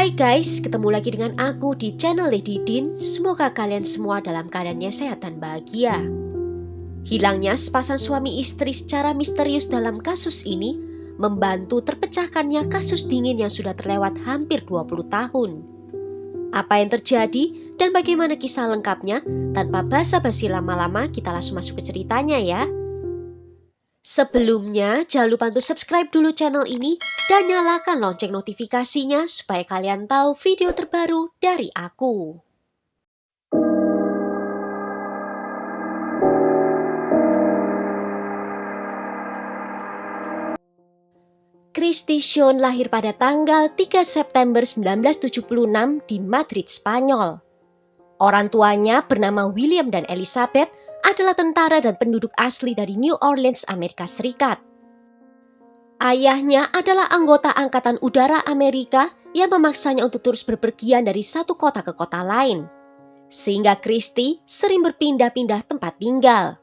Hai guys, ketemu lagi dengan aku di channel Lady Din. Semoga kalian semua dalam keadaannya sehat dan bahagia. Hilangnya sepasang suami istri secara misterius dalam kasus ini membantu terpecahkannya kasus dingin yang sudah terlewat hampir 20 tahun. Apa yang terjadi dan bagaimana kisah lengkapnya? Tanpa basa-basi lama-lama, kita langsung masuk ke ceritanya ya. Sebelumnya, jangan lupa untuk subscribe dulu channel ini dan nyalakan lonceng notifikasinya supaya kalian tahu video terbaru dari aku. Christy Shawn lahir pada tanggal 3 September 1976 di Madrid, Spanyol. Orang tuanya bernama William dan Elizabeth adalah tentara dan penduduk asli dari New Orleans, Amerika Serikat. Ayahnya adalah anggota Angkatan Udara Amerika yang memaksanya untuk terus berpergian dari satu kota ke kota lain. Sehingga Christy sering berpindah-pindah tempat tinggal.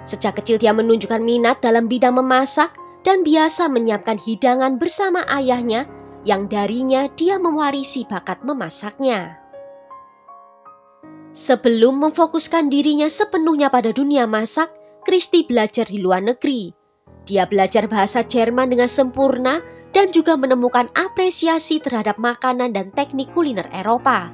Sejak kecil dia menunjukkan minat dalam bidang memasak dan biasa menyiapkan hidangan bersama ayahnya yang darinya dia mewarisi bakat memasaknya. Sebelum memfokuskan dirinya sepenuhnya pada dunia masak, Christy belajar di luar negeri. Dia belajar bahasa Jerman dengan sempurna dan juga menemukan apresiasi terhadap makanan dan teknik kuliner Eropa.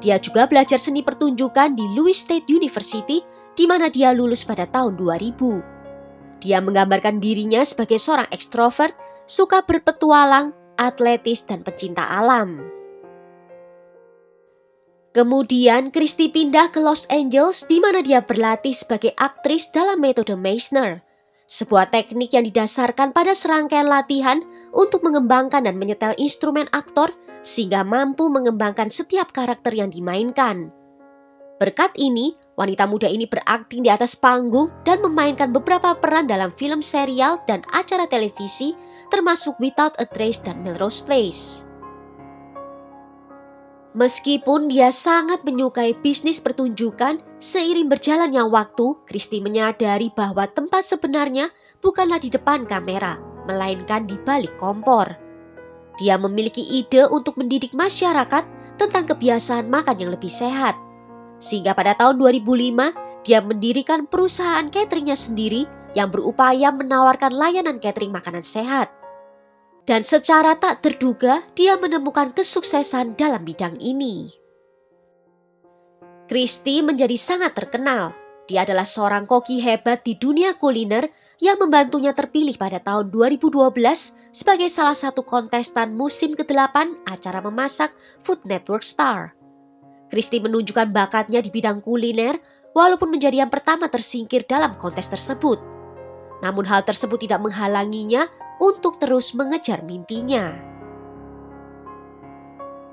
Dia juga belajar seni pertunjukan di Louis State University, di mana dia lulus pada tahun 2000. Dia menggambarkan dirinya sebagai seorang ekstrovert, suka berpetualang, atletis, dan pecinta alam. Kemudian Christy pindah ke Los Angeles di mana dia berlatih sebagai aktris dalam metode Meisner, sebuah teknik yang didasarkan pada serangkaian latihan untuk mengembangkan dan menyetel instrumen aktor sehingga mampu mengembangkan setiap karakter yang dimainkan. Berkat ini, wanita muda ini berakting di atas panggung dan memainkan beberapa peran dalam film serial dan acara televisi termasuk Without a Trace dan Melrose Place. Meskipun dia sangat menyukai bisnis pertunjukan, seiring berjalannya waktu, Christy menyadari bahwa tempat sebenarnya bukanlah di depan kamera, melainkan di balik kompor. Dia memiliki ide untuk mendidik masyarakat tentang kebiasaan makan yang lebih sehat. Sehingga pada tahun 2005, dia mendirikan perusahaan cateringnya sendiri yang berupaya menawarkan layanan catering makanan sehat. Dan secara tak terduga, dia menemukan kesuksesan dalam bidang ini. Christy menjadi sangat terkenal. Dia adalah seorang koki hebat di dunia kuliner yang membantunya terpilih pada tahun 2012 sebagai salah satu kontestan musim ke-8 acara memasak Food Network Star. Christy menunjukkan bakatnya di bidang kuliner walaupun menjadi yang pertama tersingkir dalam kontes tersebut. Namun hal tersebut tidak menghalanginya untuk terus mengejar mimpinya.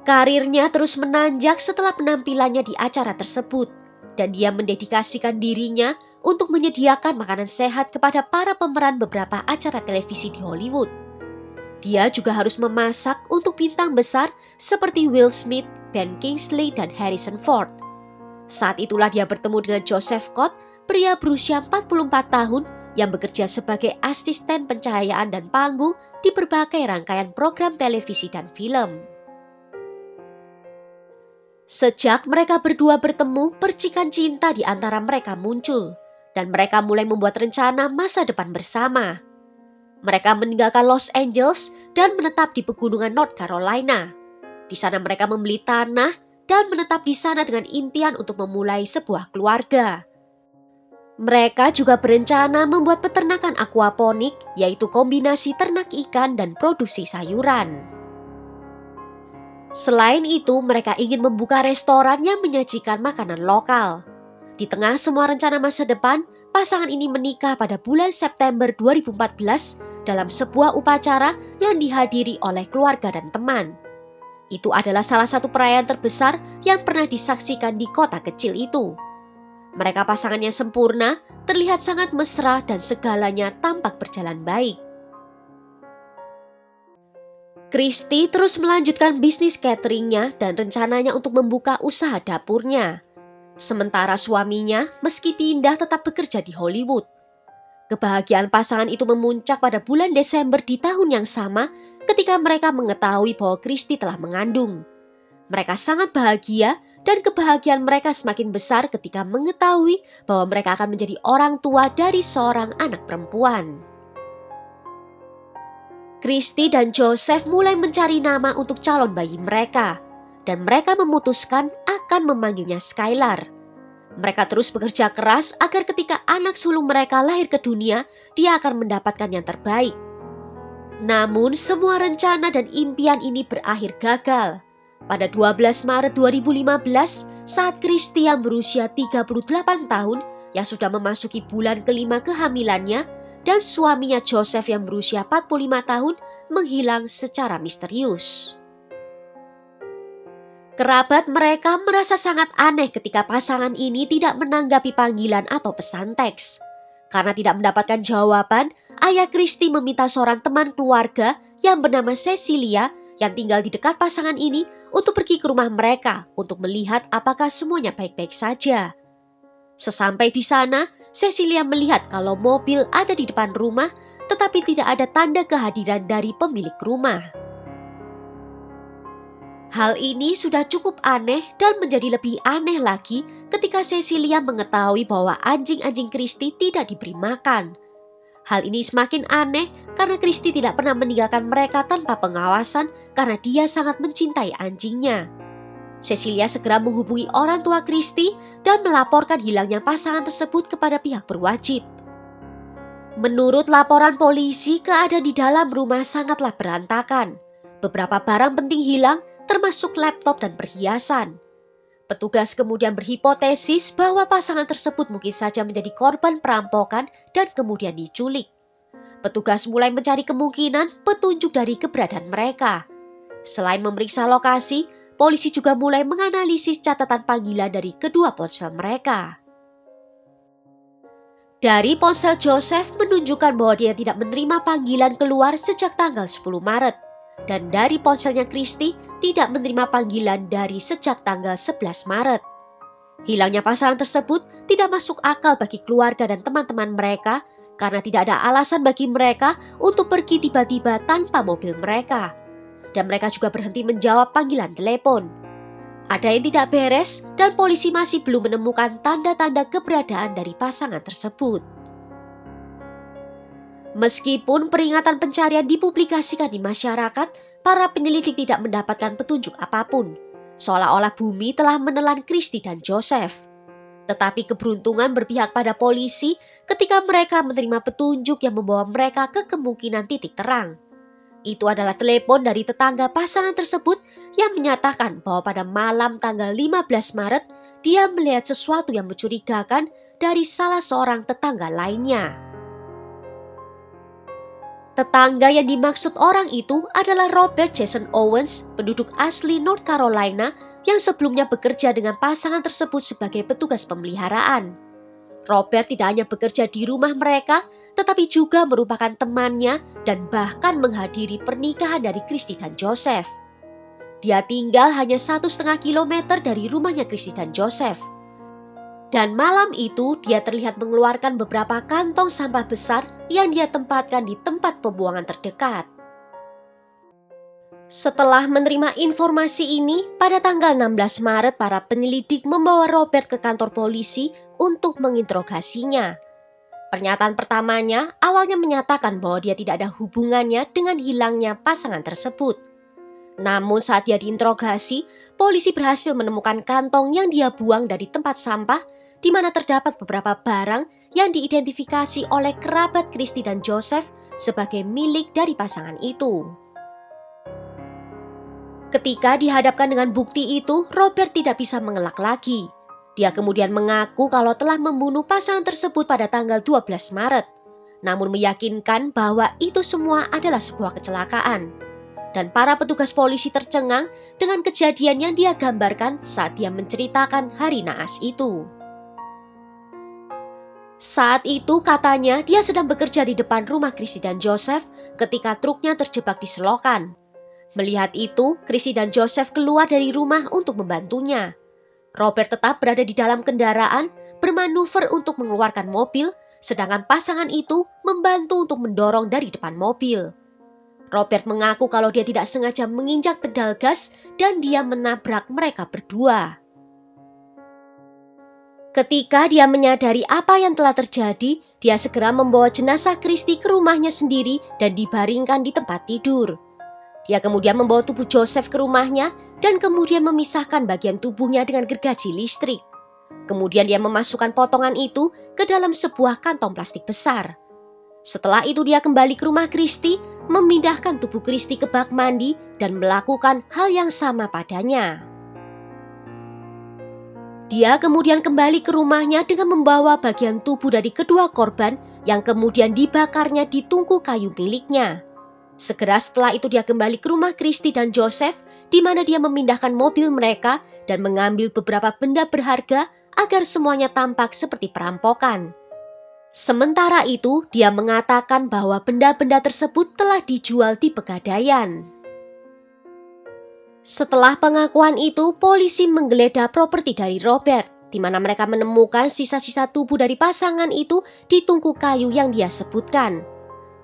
Karirnya terus menanjak setelah penampilannya di acara tersebut, dan dia mendedikasikan dirinya untuk menyediakan makanan sehat kepada para pemeran beberapa acara televisi di Hollywood. Dia juga harus memasak untuk bintang besar seperti Will Smith, Ben Kingsley, dan Harrison Ford. Saat itulah dia bertemu dengan Joseph Cotte, pria berusia 44 tahun yang bekerja sebagai asisten pencahayaan dan panggung di berbagai rangkaian program televisi dan film. Sejak mereka berdua bertemu, percikan cinta di antara mereka muncul, dan mereka mulai membuat rencana masa depan bersama. Mereka meninggalkan Los Angeles dan menetap di pegunungan North Carolina. Di sana mereka membeli tanah dan menetap di sana dengan impian untuk memulai sebuah keluarga. Mereka juga berencana membuat peternakan aquaponik, yaitu kombinasi ternak ikan dan produksi sayuran. Selain itu, mereka ingin membuka restoran yang menyajikan makanan lokal. Di tengah semua rencana masa depan, pasangan ini menikah pada bulan September 2014 dalam sebuah upacara yang dihadiri oleh keluarga dan teman. Itu adalah salah satu perayaan terbesar yang pernah disaksikan di kota kecil itu. Mereka pasangan yang sempurna, terlihat sangat mesra dan segalanya tampak berjalan baik. Christy terus melanjutkan bisnis cateringnya dan rencananya untuk membuka usaha dapurnya. Sementara suaminya meski pindah tetap bekerja di Hollywood. Kebahagiaan pasangan itu memuncak pada bulan Desember di tahun yang sama ketika mereka mengetahui bahwa Kristi telah mengandung. Mereka sangat bahagia dan kebahagiaan mereka semakin besar ketika mengetahui bahwa mereka akan menjadi orang tua dari seorang anak perempuan. Kristi dan Joseph mulai mencari nama untuk calon bayi mereka, dan mereka memutuskan akan memanggilnya Skylar. Mereka terus bekerja keras agar ketika anak sulung mereka lahir ke dunia, dia akan mendapatkan yang terbaik. Namun semua rencana dan impian ini berakhir gagal. Pada 12 Maret 2015, saat Kristi yang berusia 38 tahun yang sudah memasuki bulan kelima kehamilannya dan suaminya Joseph yang berusia 45 tahun menghilang secara misterius. Kerabat mereka merasa sangat aneh ketika pasangan ini tidak menanggapi panggilan atau pesan teks. Karena tidak mendapatkan jawaban, ayah Kristi meminta seorang teman keluarga yang bernama Cecilia yang tinggal di dekat pasangan ini untuk pergi ke rumah mereka untuk melihat apakah semuanya baik-baik saja. Sesampai di sana, Cecilia melihat kalau mobil ada di depan rumah tetapi tidak ada tanda kehadiran dari pemilik rumah. Hal ini sudah cukup aneh dan menjadi lebih aneh lagi ketika Cecilia mengetahui bahwa anjing-anjing Kristi tidak diberi makan. Hal ini semakin aneh karena Kristi tidak pernah meninggalkan mereka tanpa pengawasan karena dia sangat mencintai anjingnya. Cecilia segera menghubungi orang tua Kristi dan melaporkan hilangnya pasangan tersebut kepada pihak berwajib. Menurut laporan polisi, keadaan di dalam rumah sangatlah berantakan. Beberapa barang penting hilang, termasuk laptop dan perhiasan. Petugas kemudian berhipotesis bahwa pasangan tersebut mungkin saja menjadi korban perampokan dan kemudian diculik. Petugas mulai mencari kemungkinan petunjuk dari keberadaan mereka. Selain memeriksa lokasi, polisi juga mulai menganalisis catatan panggilan dari kedua ponsel mereka. Dari ponsel Joseph menunjukkan bahwa dia tidak menerima panggilan keluar sejak tanggal 10 Maret. Dan dari ponselnya Kristi tidak menerima panggilan dari sejak tanggal 11 Maret. Hilangnya pasangan tersebut tidak masuk akal bagi keluarga dan teman-teman mereka karena tidak ada alasan bagi mereka untuk pergi tiba-tiba tanpa mobil mereka. Dan mereka juga berhenti menjawab panggilan telepon. Ada yang tidak beres dan polisi masih belum menemukan tanda-tanda keberadaan dari pasangan tersebut. Meskipun peringatan pencarian dipublikasikan di masyarakat, para penyelidik tidak mendapatkan petunjuk apapun, seolah-olah bumi telah menelan Kristi dan Joseph. Tetapi keberuntungan berpihak pada polisi ketika mereka menerima petunjuk yang membawa mereka ke kemungkinan titik terang. Itu adalah telepon dari tetangga pasangan tersebut yang menyatakan bahwa pada malam tanggal 15 Maret, dia melihat sesuatu yang mencurigakan dari salah seorang tetangga lainnya. Tetangga yang dimaksud orang itu adalah Robert Jason Owens, penduduk asli North Carolina yang sebelumnya bekerja dengan pasangan tersebut sebagai petugas pemeliharaan. Robert tidak hanya bekerja di rumah mereka, tetapi juga merupakan temannya dan bahkan menghadiri pernikahan dari Kristi dan Joseph. Dia tinggal hanya 1,5 kilometer dari rumahnya Kristi dan Joseph. Dan malam itu dia terlihat mengeluarkan beberapa kantong sampah besar yang dia tempatkan di tempat pembuangan terdekat. Setelah menerima informasi ini, pada tanggal 16 Maret para penyelidik membawa Robert ke kantor polisi untuk menginterogasinya. Pernyataan pertamanya awalnya menyatakan bahwa dia tidak ada hubungannya dengan hilangnya pasangan tersebut. Namun saat dia diinterogasi, polisi berhasil menemukan kantong yang dia buang dari tempat sampah di mana terdapat beberapa barang yang diidentifikasi oleh kerabat Kristi dan Joseph sebagai milik dari pasangan itu. Ketika dihadapkan dengan bukti itu, Robert tidak bisa mengelak lagi. Dia kemudian mengaku kalau telah membunuh pasangan tersebut pada tanggal 12 Maret, namun meyakinkan bahwa itu semua adalah sebuah kecelakaan. Dan para petugas polisi tercengang dengan kejadian yang dia gambarkan saat dia menceritakan hari naas itu. Saat itu katanya dia sedang bekerja di depan rumah Kristi dan Joseph ketika truknya terjebak di selokan. Melihat itu, Kristi dan Joseph keluar dari rumah untuk membantunya. Robert tetap berada di dalam kendaraan, bermanuver untuk mengeluarkan mobil, sedangkan pasangan itu membantu untuk mendorong dari depan mobil. Robert mengaku kalau dia tidak sengaja menginjak pedal gas dan dia menabrak mereka berdua. Ketika dia menyadari apa yang telah terjadi, dia segera membawa jenazah Christy ke rumahnya sendiri dan dibaringkan di tempat tidur. Dia kemudian membawa tubuh Joseph ke rumahnya dan kemudian memisahkan bagian tubuhnya dengan gergaji listrik. Kemudian dia memasukkan potongan itu ke dalam sebuah kantong plastik besar. Setelah itu dia kembali ke rumah Christy, memindahkan tubuh Christy ke bak mandi dan melakukan hal yang sama padanya. Dia kemudian kembali ke rumahnya dengan membawa bagian tubuh dari kedua korban yang kemudian dibakarnya di tungku kayu miliknya. Segera setelah itu dia kembali ke rumah Christy dan Joseph, di mana dia memindahkan mobil mereka dan mengambil beberapa benda berharga agar semuanya tampak seperti perampokan. Sementara itu, dia mengatakan bahwa benda-benda tersebut telah dijual di Pegadaian. Setelah pengakuan itu, polisi menggeledah properti dari Robert, di mana mereka menemukan sisa-sisa tubuh dari pasangan itu di tungku kayu yang dia sebutkan.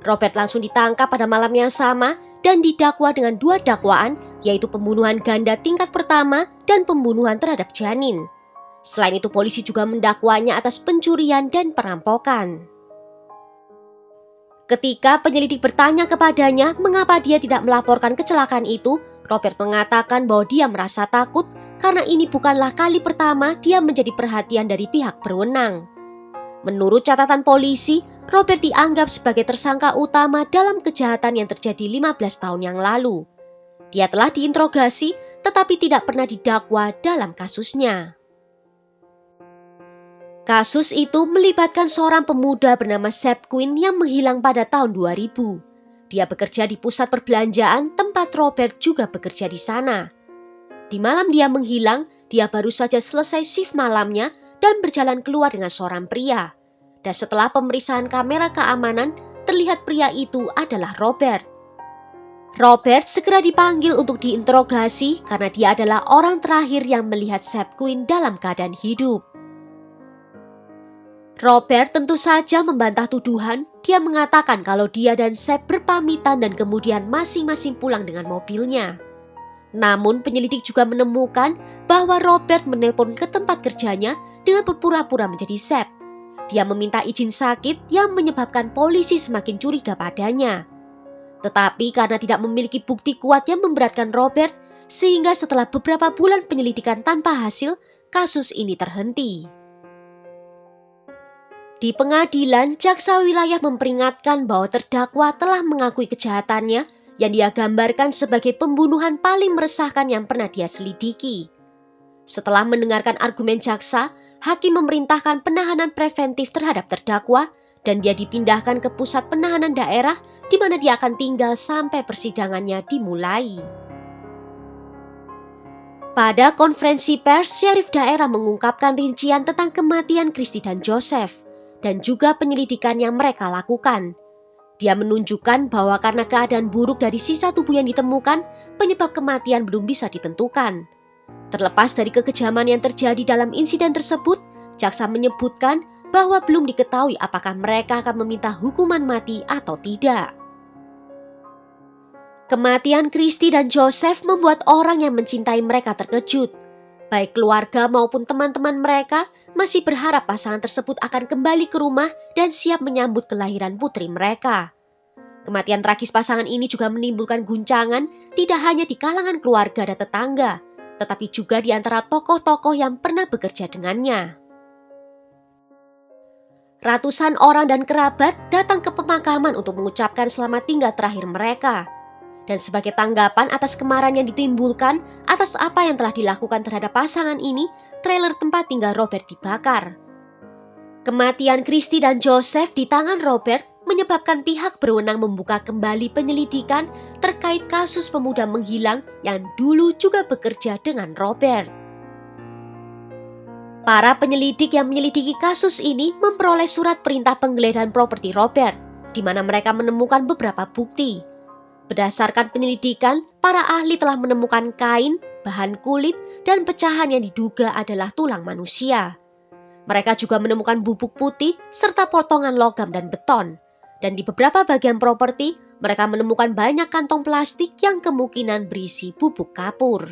Robert langsung ditangkap pada malam yang sama dan didakwa dengan 2 dakwaan, yaitu pembunuhan ganda tingkat pertama dan pembunuhan terhadap janin. Selain itu, polisi juga mendakwanya atas pencurian dan perampokan. Ketika penyelidik bertanya kepadanya mengapa dia tidak melaporkan kecelakaan itu, Robert mengatakan bahwa dia merasa takut karena ini bukanlah kali pertama dia menjadi perhatian dari pihak berwenang. Menurut catatan polisi, Robert dianggap sebagai tersangka utama dalam kejahatan yang terjadi 15 tahun yang lalu. Dia telah diinterogasi tetapi tidak pernah didakwa dalam kasusnya. Kasus itu melibatkan seorang pemuda bernama Seb Quinn yang menghilang pada tahun 2000. Dia bekerja di pusat perbelanjaan tempat Robert juga bekerja di sana. Di malam dia menghilang, dia baru saja selesai shift malamnya dan berjalan keluar dengan seorang pria. Dan setelah pemeriksaan kamera keamanan, terlihat pria itu adalah Robert. Robert segera dipanggil untuk diinterogasi karena dia adalah orang terakhir yang melihat Seb Quinn dalam keadaan hidup. Robert tentu saja membantah tuduhan. Dia mengatakan kalau dia dan Seb berpamitan dan kemudian masing-masing pulang dengan mobilnya. Namun penyelidik juga menemukan bahwa Robert menelpon ke tempat kerjanya dengan berpura-pura menjadi Seb. Dia meminta izin sakit yang menyebabkan polisi semakin curiga padanya. Tetapi karena tidak memiliki bukti kuat yang memberatkan Robert, sehingga setelah beberapa bulan penyelidikan tanpa hasil, kasus ini terhenti. Di pengadilan, jaksa wilayah memperingatkan bahwa terdakwa telah mengakui kejahatannya yang dia gambarkan sebagai pembunuhan paling meresahkan yang pernah dia selidiki. Setelah mendengarkan argumen jaksa, hakim memerintahkan penahanan preventif terhadap terdakwa dan dia dipindahkan ke pusat penahanan daerah di mana dia akan tinggal sampai persidangannya dimulai. Pada konferensi pers, syarif daerah mengungkapkan rincian tentang kematian Christy dan Joseph dan juga penyelidikan yang mereka lakukan. Dia menunjukkan bahwa karena keadaan buruk dari sisa tubuh yang ditemukan, penyebab kematian belum bisa ditentukan. Terlepas dari kekejaman yang terjadi dalam insiden tersebut, jaksa menyebutkan bahwa belum diketahui apakah mereka akan meminta hukuman mati atau tidak. Kematian Christy dan Joseph membuat orang yang mencintai mereka terkejut. Baik keluarga maupun teman-teman mereka masih berharap pasangan tersebut akan kembali ke rumah dan siap menyambut kelahiran putri mereka. Kematian tragis pasangan ini juga menimbulkan guncangan tidak hanya di kalangan keluarga dan tetangga, tetapi juga di antara tokoh-tokoh yang pernah bekerja dengannya. Ratusan orang dan kerabat datang ke pemakaman untuk mengucapkan selamat tinggal terakhir mereka. Dan sebagai tanggapan atas kemarahan yang ditimbulkan atas apa yang telah dilakukan terhadap pasangan ini, trailer tempat tinggal Robert dibakar. Kematian Christy dan Joseph di tangan Robert menyebabkan pihak berwenang membuka kembali penyelidikan terkait kasus pemuda menghilang yang dulu juga bekerja dengan Robert. Para penyelidik yang menyelidiki kasus ini memperoleh surat perintah penggeledahan properti Robert, di mana mereka menemukan beberapa bukti. Berdasarkan penyelidikan, para ahli telah menemukan kain, bahan kulit, dan pecahan yang diduga adalah tulang manusia. Mereka juga menemukan bubuk putih serta potongan logam dan beton. Dan di beberapa bagian properti, mereka menemukan banyak kantong plastik yang kemungkinan berisi bubuk kapur.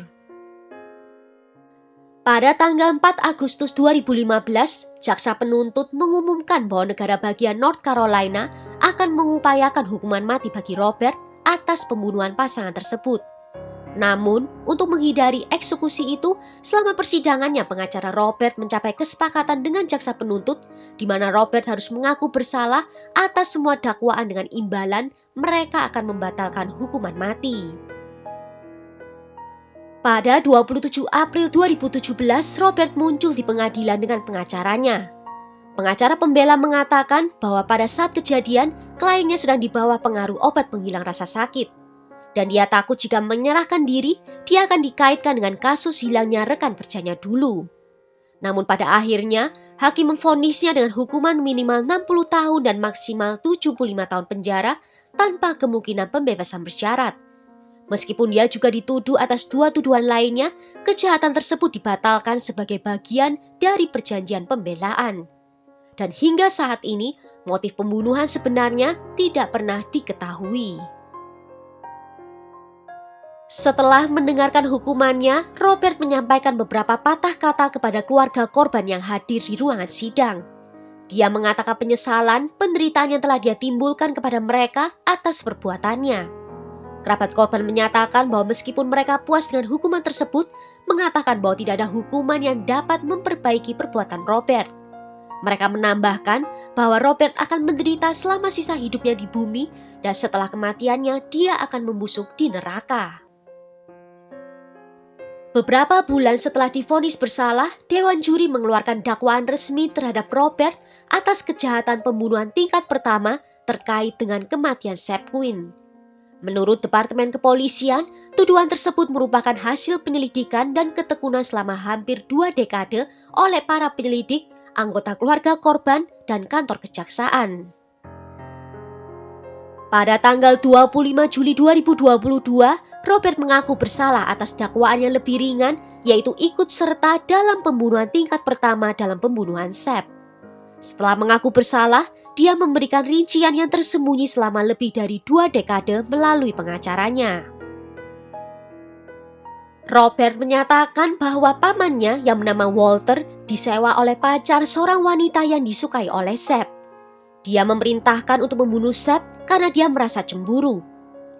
Pada tanggal 4 Agustus 2015, jaksa penuntut mengumumkan bahwa negara bagian North Carolina akan mengupayakan hukuman mati bagi Robert atas pembunuhan pasangan tersebut. Namun, untuk menghindari eksekusi itu, selama persidangannya pengacara Robert mencapai kesepakatan dengan jaksa penuntut di mana Robert harus mengaku bersalah atas semua dakwaan dengan imbalan mereka akan membatalkan hukuman mati. Pada 27 April 2017, Robert muncul di pengadilan dengan pengacaranya. Pengacara pembela mengatakan bahwa pada saat kejadian, kliennya sedang di bawah pengaruh obat penghilang rasa sakit. Dan dia takut jika menyerahkan diri, dia akan dikaitkan dengan kasus hilangnya rekan kerjanya dulu. Namun pada akhirnya, hakim memvonisnya dengan hukuman minimal 60 tahun dan maksimal 75 tahun penjara tanpa kemungkinan pembebasan bersyarat. Meskipun dia juga dituduh atas 2 tuduhan lainnya, kejahatan tersebut dibatalkan sebagai bagian dari perjanjian pembelaan. Dan hingga saat ini, motif pembunuhan sebenarnya tidak pernah diketahui. Setelah mendengarkan hukumannya, Robert menyampaikan beberapa patah kata kepada keluarga korban yang hadir di ruangan sidang. Dia mengatakan penyesalan penderitaan yang telah dia timbulkan kepada mereka atas perbuatannya. Kerabat korban menyatakan bahwa meskipun mereka puas dengan hukuman tersebut, mengatakan bahwa tidak ada hukuman yang dapat memperbaiki perbuatan Robert. Mereka menambahkan bahwa Robert akan menderita selama sisa hidupnya di bumi dan setelah kematiannya dia akan membusuk di neraka. Beberapa bulan setelah divonis bersalah, Dewan Juri mengeluarkan dakwaan resmi terhadap Robert atas kejahatan pembunuhan tingkat pertama terkait dengan kematian Seth Quinn. Menurut Departemen Kepolisian, tuduhan tersebut merupakan hasil penyelidikan dan ketekunan selama hampir 2 dekade oleh para penyelidik, anggota keluarga korban, dan kantor kejaksaan. Pada tanggal 25 Juli 2022, Robert mengaku bersalah atas dakwaan yang lebih ringan, yaitu ikut serta dalam pembunuhan tingkat pertama dalam pembunuhan Seth. Setelah mengaku bersalah, dia memberikan rincian yang tersembunyi selama lebih dari 2 dekade melalui pengacaranya. Robert menyatakan bahwa pamannya yang bernama Walter disewa oleh pacar seorang wanita yang disukai oleh Seth. Dia memerintahkan untuk membunuh Seth karena dia merasa cemburu.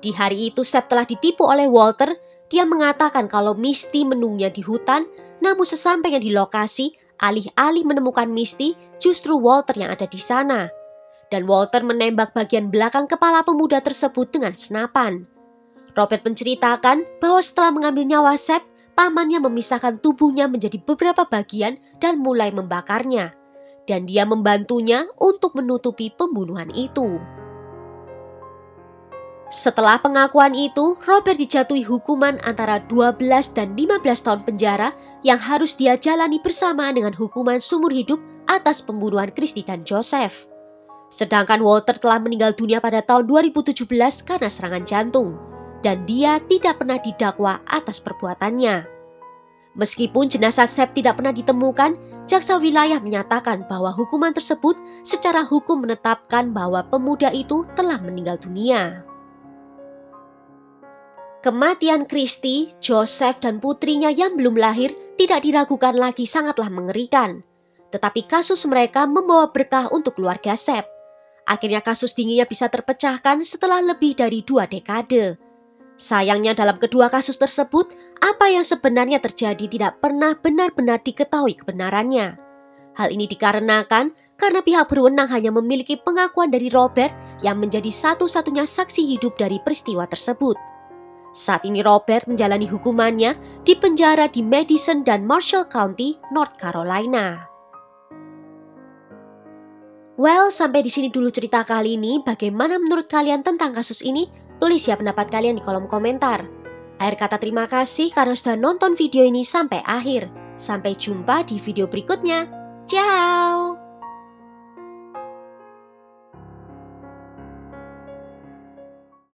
Di hari itu Seth telah ditipu oleh Walter. Dia mengatakan kalau Misty menunggunya di hutan, namun sesampainya di lokasi, alih-alih menemukan Misty, justru Walter yang ada di sana. Dan Walter menembak bagian belakang kepala pemuda tersebut dengan senapan. Robert menceritakan bahwa setelah mengambil nyawa Seth, pamannya memisahkan tubuhnya menjadi beberapa bagian dan mulai membakarnya. Dan dia membantunya untuk menutupi pembunuhan itu. Setelah pengakuan itu, Robert dijatuhi hukuman antara 12 dan 15 tahun penjara yang harus dia jalani bersamaan dengan hukuman seumur hidup atas pembunuhan Christy dan Joseph. Sedangkan Walter telah meninggal dunia pada tahun 2017 karena serangan jantung, dan dia tidak pernah didakwa atas perbuatannya. Meskipun jenazah Seth tidak pernah ditemukan, jaksa wilayah menyatakan bahwa hukuman tersebut secara hukum menetapkan bahwa pemuda itu telah meninggal dunia. Kematian Christy, Joseph, dan putrinya yang belum lahir tidak diragukan lagi sangatlah mengerikan. Tetapi kasus mereka membawa berkah untuk keluarga Seth. Akhirnya kasus dinginnya bisa terpecahkan setelah lebih dari 2 dekade. Sayangnya dalam kedua kasus tersebut, apa yang sebenarnya terjadi tidak pernah benar-benar diketahui kebenarannya. Hal ini dikarenakan karena pihak berwenang hanya memiliki pengakuan dari Robert yang menjadi satu-satunya saksi hidup dari peristiwa tersebut. Saat ini Robert menjalani hukumannya di penjara di Madison dan Marshall County, North Carolina. Well, sampai di sini dulu cerita kali ini. Bagaimana menurut kalian tentang kasus ini? Tulis ya pendapat kalian di kolom komentar. Akhir kata terima kasih karena sudah nonton video ini sampai akhir. Sampai jumpa di video berikutnya. Ciao!